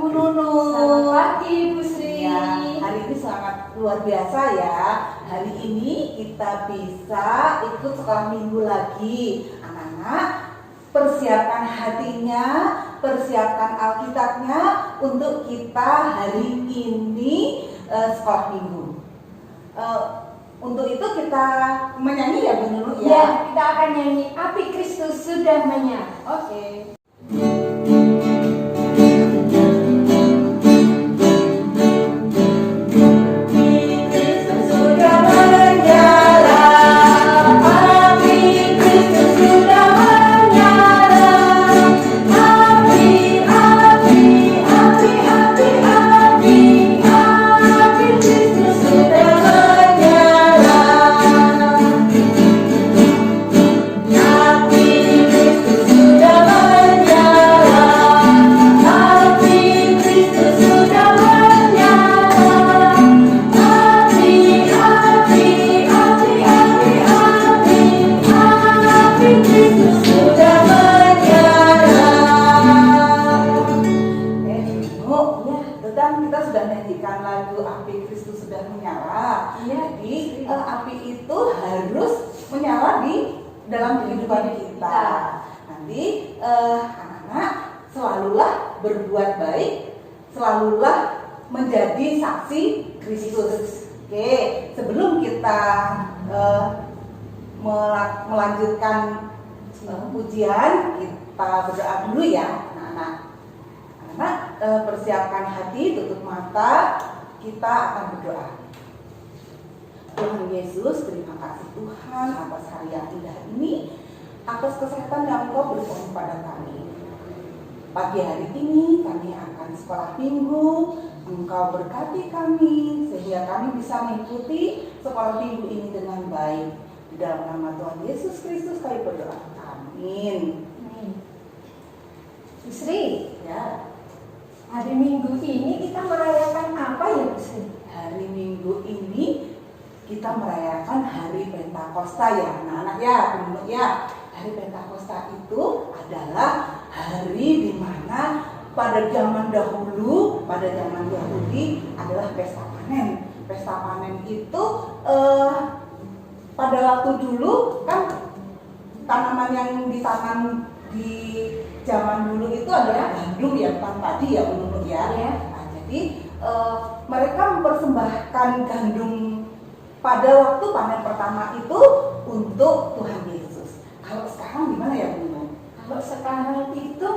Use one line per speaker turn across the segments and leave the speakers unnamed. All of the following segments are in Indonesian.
Bu Nunu.
Selamat pagi Bu Sri.
Ya, hari ini sangat luar biasa ya. Hari ini kita bisa ikut sekolah minggu lagi. Anak-anak, persiapkan hatinya, persiapkan Alkitabnya untuk kita hari ini sekolah minggu. Untuk itu kita menyanyi ya Bu Nunu ya.
Ya, kita akan nyanyi Api Kristus Sudah Menyala.
Oke. Api itu harus menyala di dalam kehidupan kita. Nanti anak-anak selalulah berbuat baik, selalulah menjadi saksi Kristus. Oke, sebelum kita melanjutkan pujian, kita berdoa dulu ya, anak-anak. Anak-anak persiapkan hati, tutup mata, kita akan berdoa. Tuhan Yesus, terima kasih Tuhan atas hari yang indah ini, atas kesehatan yang Engkau berikan kepada kami. Pagi hari ini kami akan sekolah minggu, Engkau berkati kami sehingga kami bisa mengikuti sekolah minggu ini dengan baik. Di dalam nama Tuhan Yesus Kristus kami berdoa. Amin.
Bu Sri,
Ya.
hari Minggu ini kita merayakan apa ya Bu Sri?
Hari Minggu ini kita merayakan hari Pentakosta ya anak-anak ya, teman-teman ya. Hari Pentakosta itu adalah hari di mana pada zaman dahulu, pada zaman Yahudi adalah pesta panen. Pesta panen itu pada waktu dulu kan tanaman yang ditanam di zaman dulu itu adalah gandum ya, bukan padi ya menurut ya. Nah, jadi mereka mempersembahkan gandum pada waktu panen pertama itu untuk Tuhan Yesus. Kalau sekarang gimana ya Bu?
Kalau sekarang itu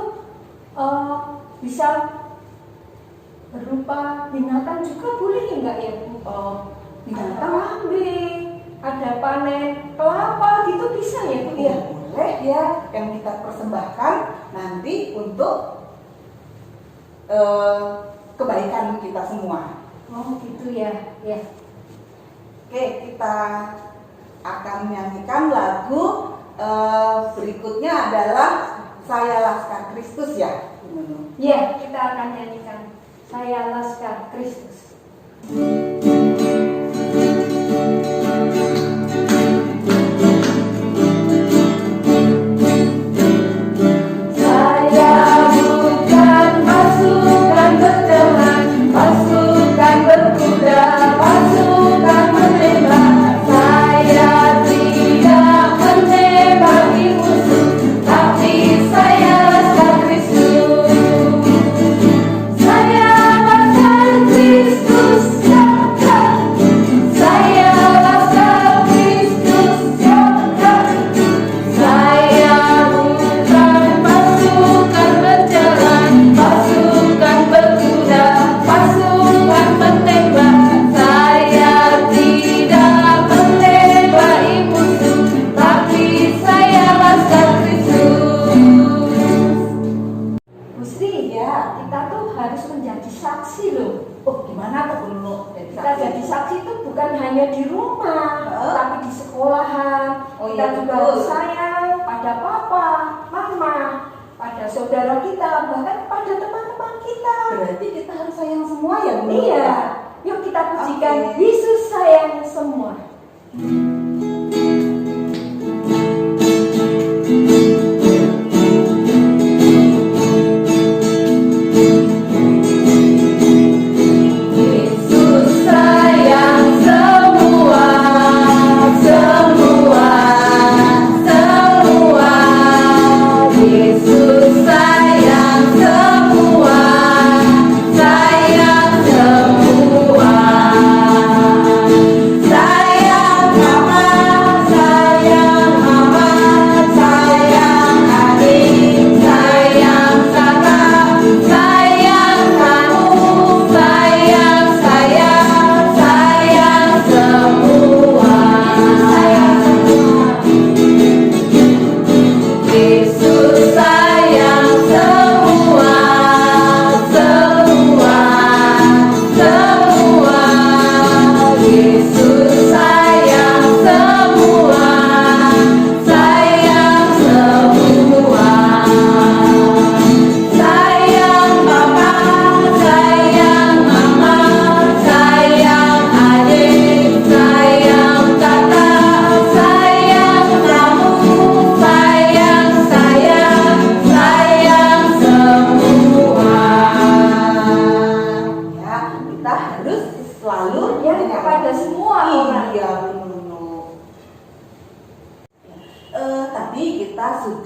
bisa berupa binatang juga boleh enggak ya Bu? Binatang kambing, ada panen kelapa gitu bisa ya Bu ya?
Boleh ya, yang kita persembahkan nanti untuk kebaikan kita semua.
Oh gitu ya, ya.
Oke, kita akan menyanyikan lagu berikutnya adalah Saya Laskar Kristus ya.
Ya, kita akan nyanyikan Saya Laskar Kristus. Saudara kita, bahkan pada teman-teman kita.
Berarti kita harus sayang semua ya Bu?
Iya. Yuk kita pujikan Yesus sayang semua.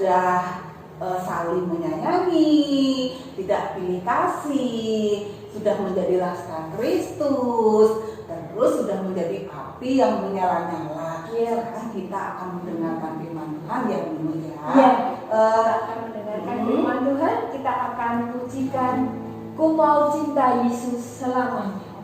sudah saling menyayangi, tidak pilih kasih, sudah menjadi laskar Kristus, terus sudah menjadi api yang menyala-nyala. Sekarang kita akan mendengarkan firman Tuhan yang mulia.
Kita akan mendengarkan firman Tuhan. Kita akan pujikan Ku Mau Cinta Yesus Selamanya.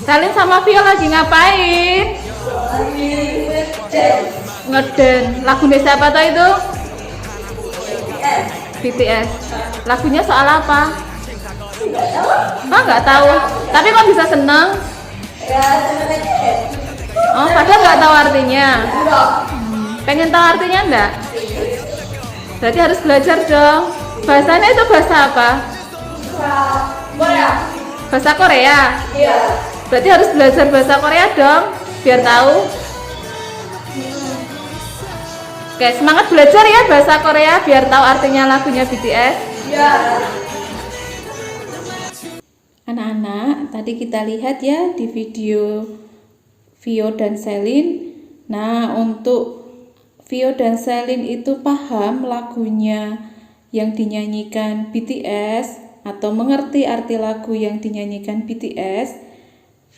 Salin sama Vio lagi ngapain? Ngeden. Lagu siapa tuh itu? BTS. Lagunya soal apa? Nggak tahu. Tapi kok bisa seneng? Oh, padahal nggak tahu artinya. Pengen tahu artinya enggak? Berarti harus belajar dong. Bahasanya itu bahasa apa? Bahasa Korea? Iya. Berarti harus belajar bahasa Korea dong, biar tahu. Oke, semangat belajar ya bahasa Korea, biar tahu artinya lagunya BTS. Iya. Anak-anak, tadi kita lihat ya di video Vio dan Selin. Nah, untuk Vio dan Selin itu paham lagunya yang dinyanyikan BTS atau mengerti arti lagu yang dinyanyikan BTS,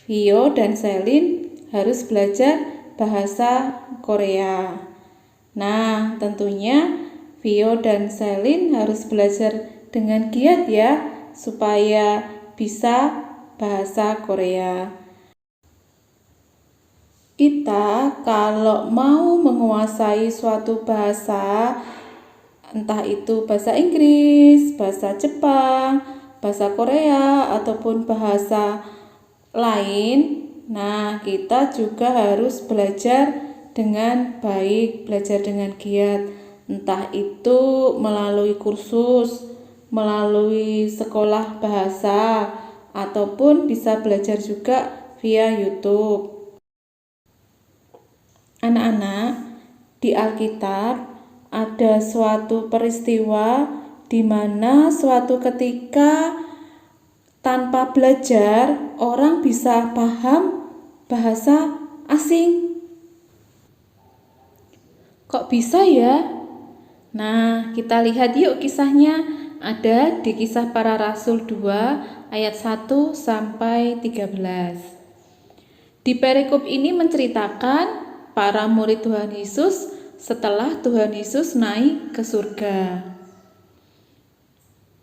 Vio dan Selin harus belajar bahasa Korea. Nah, tentunya Vio dan Selin harus belajar dengan giat ya, supaya bisa bahasa Korea. Kita kalau mau menguasai suatu bahasa, entah itu bahasa Inggris, bahasa Jepang, bahasa Korea, ataupun bahasa lain, nah kita juga harus belajar dengan baik, belajar dengan giat, entah itu melalui kursus, melalui sekolah bahasa, ataupun bisa belajar juga via YouTube. Anak-anak, di Alkitab ada suatu peristiwa di mana suatu ketika tanpa belajar orang bisa paham bahasa asing. Kok bisa ya? Nah, kita lihat yuk kisahnya. Ada di Kisah Para Rasul 2 ayat 1 sampai 13. Di perikop ini menceritakan para murid Tuhan Yesus setelah Tuhan Yesus naik ke surga.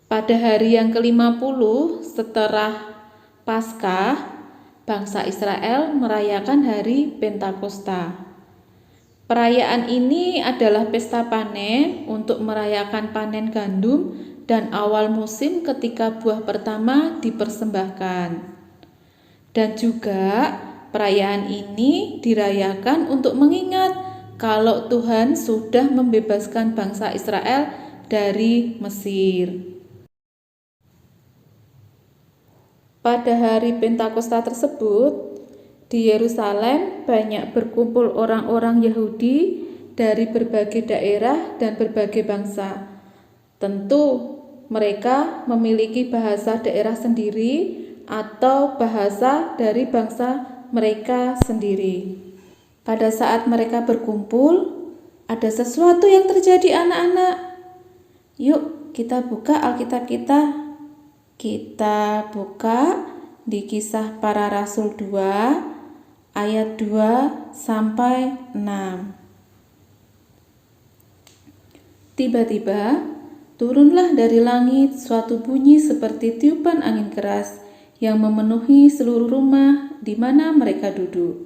Pada hari yang ke-50 setelah Paskah, bangsa Israel merayakan hari Pentakosta. Perayaan ini adalah pesta panen untuk merayakan panen gandum dan awal musim ketika buah pertama dipersembahkan. Dan juga perayaan ini dirayakan untuk mengingat kalau Tuhan sudah membebaskan bangsa Israel dari Mesir. Pada hari Pentakosta tersebut, di Yerusalem banyak berkumpul orang-orang Yahudi dari berbagai daerah dan berbagai bangsa. Tentu mereka memiliki bahasa daerah sendiri atau bahasa dari bangsa mereka sendiri. Pada saat mereka berkumpul, ada sesuatu yang terjadi anak-anak. Yuk kita buka Alkitab kita. Kita buka di Kisah Para Rasul 2 ayat 2 sampai 6. Tiba-tiba turunlah dari langit suatu bunyi seperti tiupan angin keras yang memenuhi seluruh rumah di mana mereka duduk.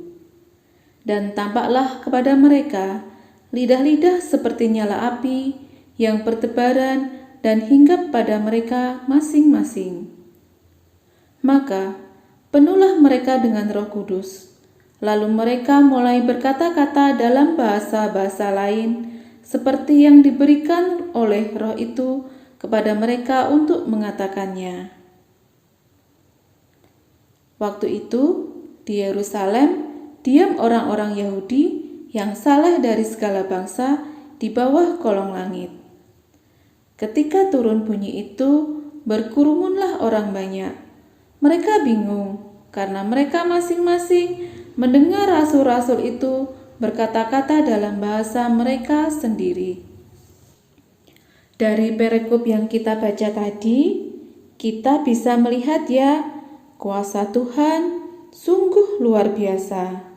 Dan tampaklah kepada mereka lidah-lidah seperti nyala api yang bertebaran dan hinggap pada mereka masing-masing. Maka penuhlah mereka dengan Roh Kudus. Lalu mereka mulai berkata-kata dalam bahasa-bahasa lain seperti yang diberikan oleh Roh itu kepada mereka untuk mengatakannya. Waktu itu di Yerusalem diam orang-orang Yahudi yang saleh dari segala bangsa di bawah kolong langit. Ketika turun bunyi itu, berkerumunlah orang banyak. Mereka bingung karena mereka masing-masing mendengar rasul-rasul itu berkata-kata dalam bahasa mereka sendiri. Dari perikop yang kita baca tadi, kita bisa melihat ya, kuasa Tuhan sungguh luar biasa.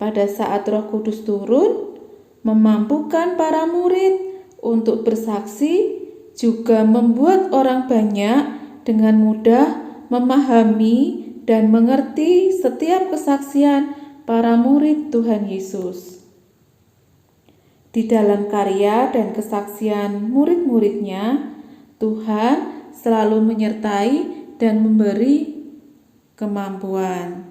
Pada saat Roh Kudus turun, memampukan para murid untuk bersaksi, juga membuat orang banyak dengan mudah memahami dan mengerti setiap kesaksian para murid Tuhan Yesus. Di dalam karya dan kesaksian murid-muridnya, Tuhan selalu menyertai dan memberi kemampuan.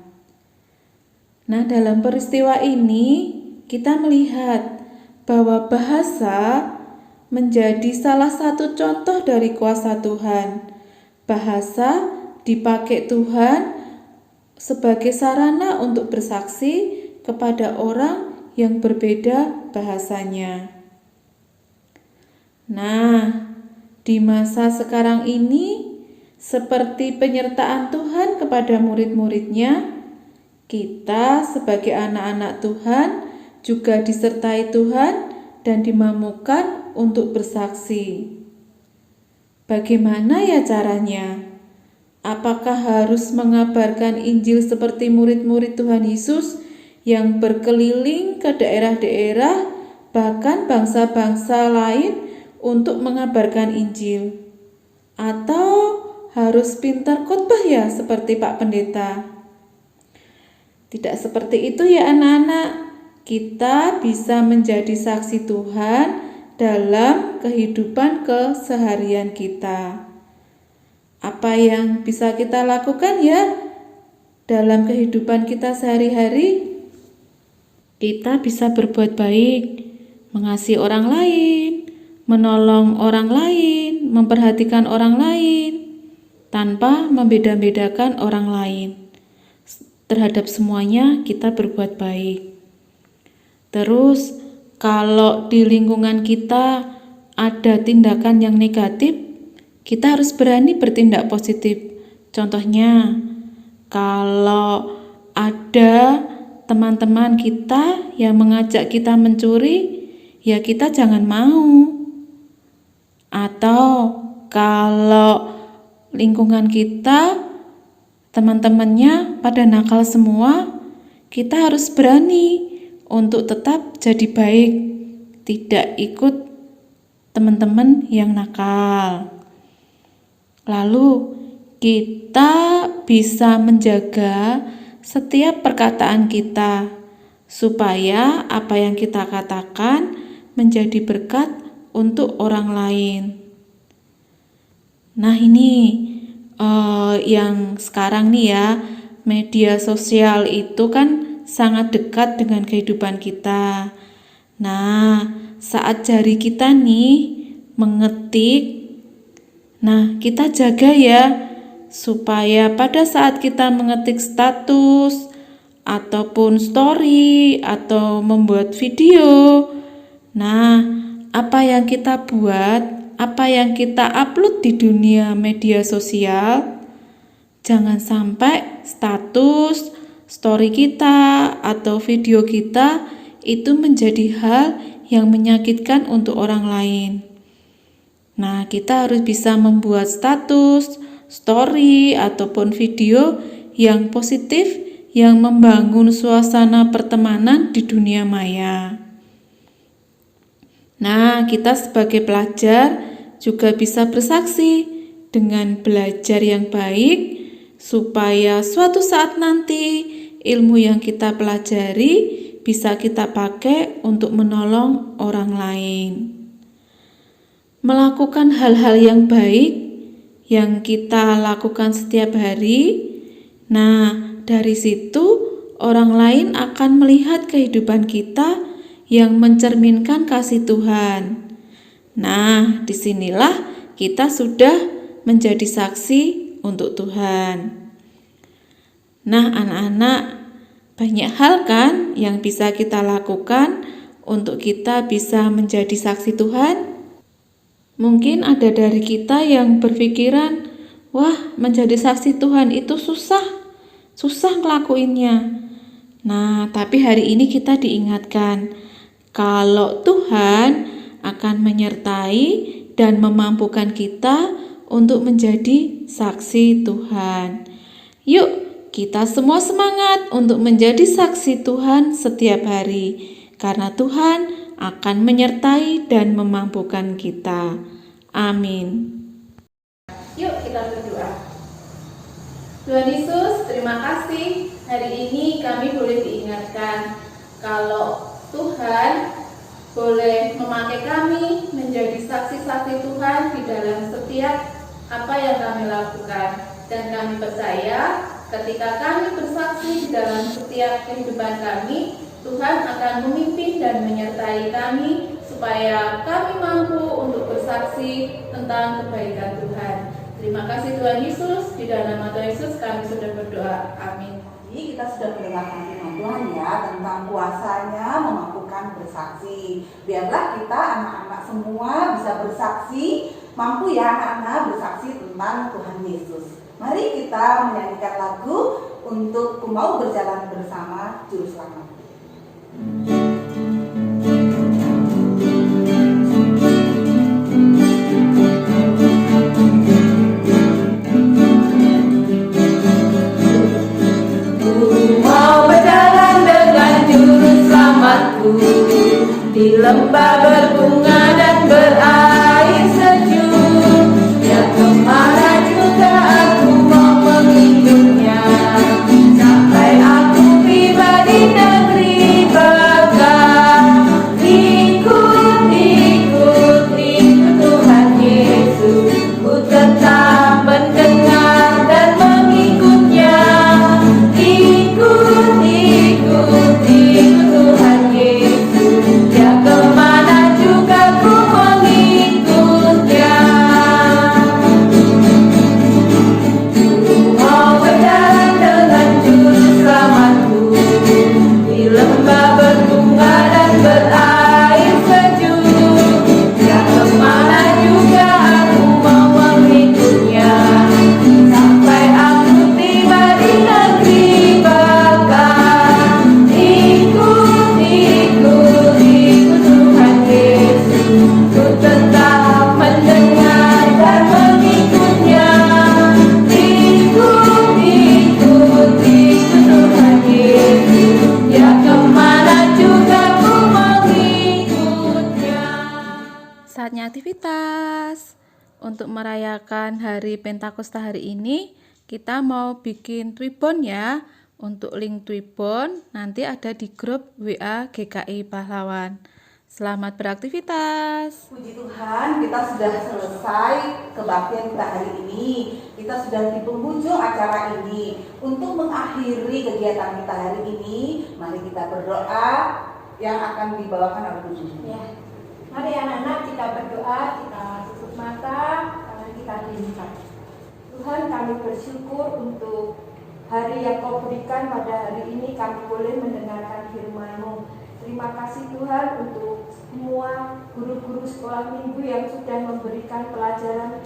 Nah, dalam peristiwa ini kita melihat bahwa bahasa menjadi salah satu contoh dari kuasa Tuhan. Bahasa dipakai Tuhan sebagai sarana untuk bersaksi kepada orang yang berbeda bahasanya. Nah, di masa sekarang ini, seperti penyertaan Tuhan kepada murid-muridnya, kita sebagai anak-anak Tuhan juga disertai Tuhan dan dimampukan untuk bersaksi. Bagaimana ya caranya? Apakah harus mengabarkan Injil seperti murid-murid Tuhan Yesus yang berkeliling ke daerah-daerah, bahkan bangsa-bangsa lain untuk mengabarkan Injil? Atau harus pintar khotbah ya seperti Pak Pendeta? Tidak seperti itu ya anak-anak. Kita bisa menjadi saksi Tuhan dalam kehidupan keseharian kita. Apa yang bisa kita lakukan ya dalam kehidupan kita sehari-hari? Kita bisa berbuat baik, mengasihi orang lain, menolong orang lain, memperhatikan orang lain, tanpa membeda-bedakan orang lain. Terhadap semuanya kita berbuat baik. Terus, kalau di lingkungan kita ada tindakan yang negatif, kita harus berani bertindak positif. Contohnya, kalau ada teman-teman kita yang mengajak kita mencuri, ya kita jangan mau. Atau kalau lingkungan kita teman-temannya pada nakal semua, kita harus berani untuk tetap jadi baik, tidak ikut teman-teman yang nakal. Lalu kita bisa menjaga setiap perkataan kita supaya apa yang kita katakan menjadi berkat untuk orang lain. Nah ini yang sekarang nih ya, media sosial itu kan sangat dekat dengan kehidupan kita. Nah, saat jari kita nih mengetik, nah kita jaga ya supaya pada saat kita mengetik status ataupun story atau membuat video, nah apa yang kita buat, apa yang kita upload di dunia media sosial, jangan sampai status, story kita atau video kita itu menjadi hal yang menyakitkan untuk orang lain. Nah, kita harus bisa membuat status, story ataupun video yang positif yang membangun suasana pertemanan di dunia maya. Nah, kita sebagai pelajar juga bisa bersaksi dengan belajar yang baik supaya suatu saat nanti ilmu yang kita pelajari bisa kita pakai untuk menolong orang lain. Melakukan hal-hal yang baik yang kita lakukan setiap hari, nah dari situ orang lain akan melihat kehidupan kita yang mencerminkan kasih Tuhan. Nah, disinilah kita sudah menjadi saksi untuk Tuhan. Nah, anak-anak, banyak hal kan yang bisa kita lakukan untuk kita bisa menjadi saksi Tuhan? Mungkin ada dari kita yang berpikiran, wah menjadi saksi Tuhan itu susah ngelakuinnya. Nah, tapi hari ini kita diingatkan, kalau Tuhan akan menyertai dan memampukan kita untuk menjadi saksi Tuhan. Yuk, kita semua semangat untuk menjadi saksi Tuhan setiap hari, karena Tuhan akan menyertai dan memampukan kita. Amin.
Yuk kita berdoa. Tuhan Yesus, terima kasih hari ini kami boleh diingatkan kalau Tuhan boleh memakai kami menjadi saksi-saksi Tuhan di dalam setiap apa yang kami lakukan. Dan kami percaya ketika kami bersaksi di dalam setiap kehidupan kami, Tuhan akan memimpin dan menyertai kami supaya kami mampu untuk bersaksi tentang kebaikan Tuhan. Terima kasih Tuhan Yesus, di dalam nama Tuhan Yesus kami sudah berdoa. Amin.
Jadi kita sudah mendengarkan firman Tuhan ya tentang kuasanya memampukan bersaksi. Biarlah kita anak-anak semua bisa bersaksi, mampu ya anak-anak bersaksi tentang Tuhan Yesus. Mari kita menyanyikan lagu untuk mau berjalan bersama Juru Selamat.
di lembah berbunga dan berair sejuk. Ya kemana juga aku mau mengikutnya, sampai aku tiba di negeri bakal. Ikut, ikut, ikut Tuhan Yesus, ku tetap mendengar dan mengikutnya. Ikut, ikut, ikut Tuhan Yesus, ya kemana juga ku mengikutnya. Ku mau berjalan dengan juru selamatku, di lembah berbunga dan berair sejuk. Ya kemana juga aku mau mengikutnya, sampai aku tiba di negeri bakal. Ikut, ikut, ikut Tuhan Yesus, ku tetap mendengar dan mengikutnya. Ikut, ikut, ikut Tuhan Yesus, ya kemana juga ku mengikutnya.
Saatnya aktivitas. Untuk merayakan hari Pentakosta hari ini, kita mau bikin Twibbon ya. Untuk link Twibbon nanti ada di grup WA GKI Pahlawan. Selamat beraktivitas.
Puji Tuhan, kita sudah selesai kebaktian kita hari ini. Kita sudah di penghujung acara ini. Untuk mengakhiri kegiatan kita hari ini, mari kita berdoa yang akan dibawakan oleh Bu Juni.
Ya, mari anak-anak kita berdoa, kita tutup mata, tangan kita diangkat. Tuhan, kami bersyukur untuk hari yang Kau berikan pada hari ini, kami boleh mendengarkan firman-Mu. Terima kasih Tuhan untuk semua guru-guru sekolah minggu yang sudah memberikan pelajaran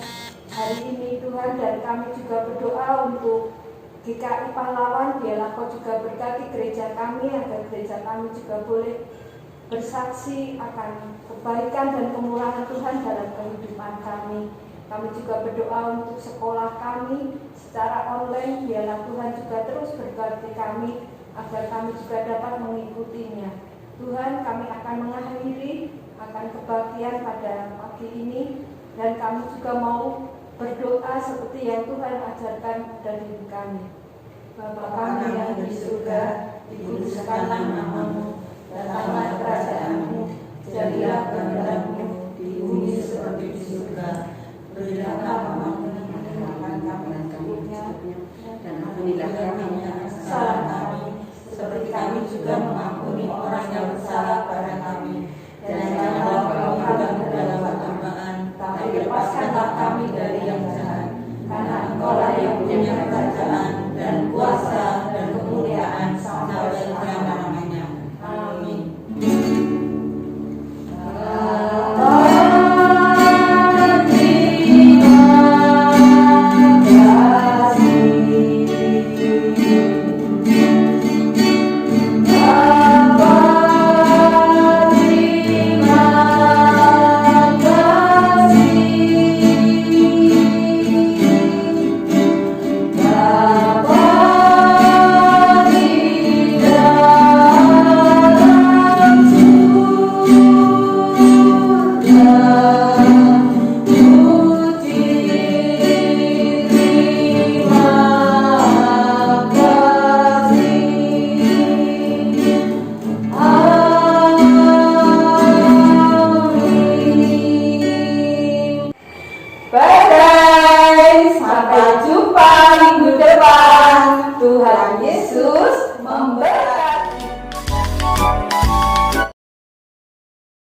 hari ini Tuhan, dan kami juga berdoa untuk GKI Pahlawan, biarlah Kau juga berkati gereja kami, agar gereja kami juga boleh bersaksi akan kebaikan dan kemurahan Tuhan dalam kehidupan kami. Kami juga berdoa untuk sekolah kami secara online, biarlah Tuhan juga terus berkati kami, agar kami juga dapat mengikutinya. Tuhan, kami akan mengakhiri akan kebaktian pada pagi ini, dan kami juga mau berdoa seperti yang Tuhan ajarkan dari diri kami. Bapa kami yang di surga, dikuduskanlah nama-Mu, datanglah kerajaan-Mu, jadilah kehendak-Mu di bumi seperti di surga. Berilah kami makan kami dan kami dan ampunilah kami